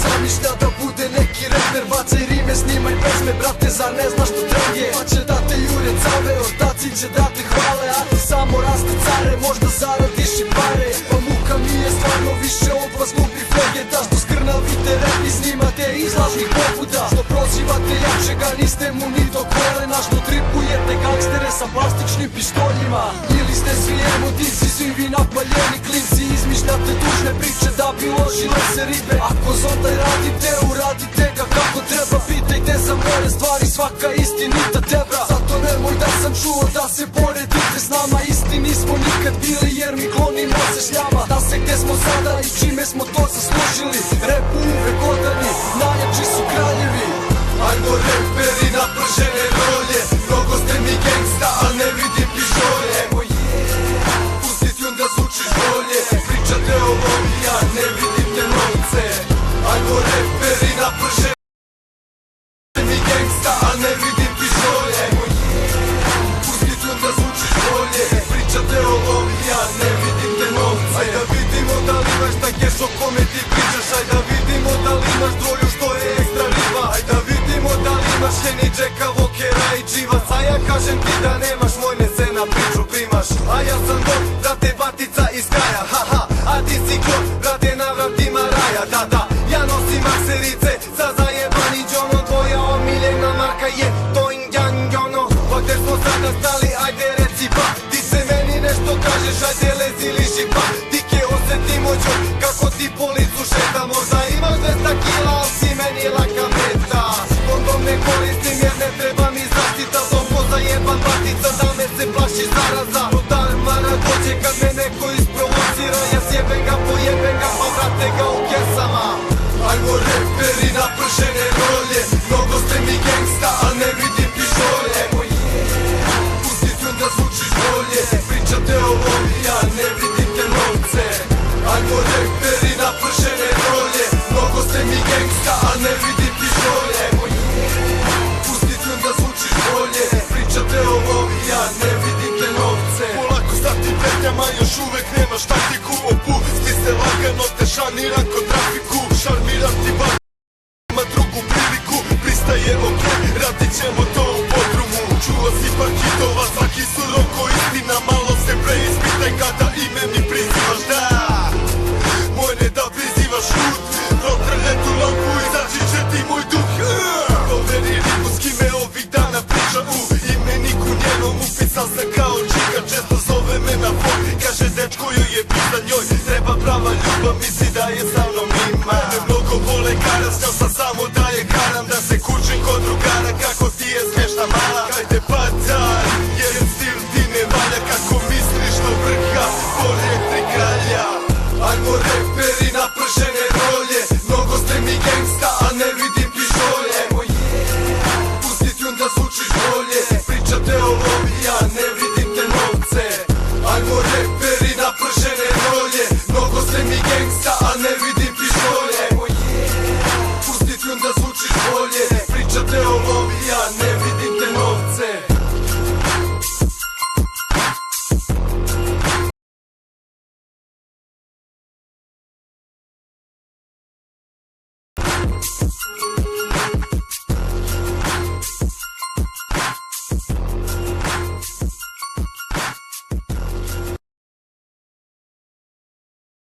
zamišlja da bude neki reper. Bacaj rime, snimaj pesme, brate, zar ne znaš što trend je? Pa će da te jure cave, ortaci će da te hvale, a ti samo rasti care, možda zaradiš i pare. Pa muka mi je stvarno više od vas glupih flegeta, što skrnavite rap i snimate iz lažnih pobuda, što prozivate jačega, niste mu ni do kolena, što tripujete gangstere sa plastičnim pištoljima. Ili ste svi emotivci, svi vi napaljeni klinci, izmišljate tužne priče da bi ložile se ribe. Ako zondaj radite, uradite ga kako treba, pitajte za moje stvari, svaka istinita tebra. Zato nemoj da sam čuo da se poredite s nama, isti nismo nikad bili jer mi klonimo se šljama. Da se gde smo sada i čime smo to zaslužili, repu uvek odani, najjači su kraljevi. Ajmo reperi na pržene rolje, mnogo ste mi gangsta, al ne vidim pištolje. Pusti film da zvučiš bolje, pričate o lovi, ja ne vidim te novce. Ajmo reperi na pržene mi gangsta, al ne vidim pištolje. Pusti film da zvučiš bolje, pričate o lovi, ja ne vidim te novce. Aj da vidimo da li imaš ta keš o kome ti pričaš, aj da vidimo da li imaš droju što je ekstra riba, aj da vidimo da li imaš Henny, Jacka, Walkera i Chivac. A ja kažem ti da nemaš, mojne se na priču primaš. A ja sam dok, brate, batica iz kraja, haha. A ti si klop, brate, na vratima raja, da, ja nosim akserice, sa zajebani džono. Tvoja omiljena marka je Toing Yang ono. Pa gde smo sada stali, ajde reci pa. Ti se meni nešto kažeš, ajde lezi liši pa. Dike osetimo džo, kako ti po licu šeta. Možda imaš 200 kila, ali si meni laka meta. Kondom ne koristim jer ne treba mi zaštita, zombo zajeban batica, da me se plaši zaraza. Rodar mana dođe kad me neko isprovocira, ja sjebem ga, pojebem ga, pa vrate ga u kesama. Ajmo reperi na pržene rolje, mnogo ste mi gangsta, al ne vidim pištolje. Pusti film da zvučiš bolje, pričate o lovi, ja ne vidim te novce. Ajmo reperi na pržene rolje, mnogo ste mi gangsta, al ne vidim pištolje. Pusti film da zvučiš bolje, pričate o lovi, ja ne vidim te novce. Polako sa tim petnjama još uvek nemaš taktiku, opu, svi se lagano te šaniram kod trafiku. Šarmiram ti bar, ima drugu priliku, pristaje ok, radit ćemo to u podrumu. Čuo si par hitova, svaki su roko istina, malo se preispitaj kada ime mi prizivaš, da. Moj ne da prizivaš lud, protrlje tu lampu, izaći će ti moj duh. Doveri ribu s kime ovih dana priča u imeniku njenom, upisal sam kao čika, često zove me na fon, kaže dečko joj je pisa njoj, treba prava ljubav, misli da je sa mnom ima. Mene mnogo vole karac, njel sam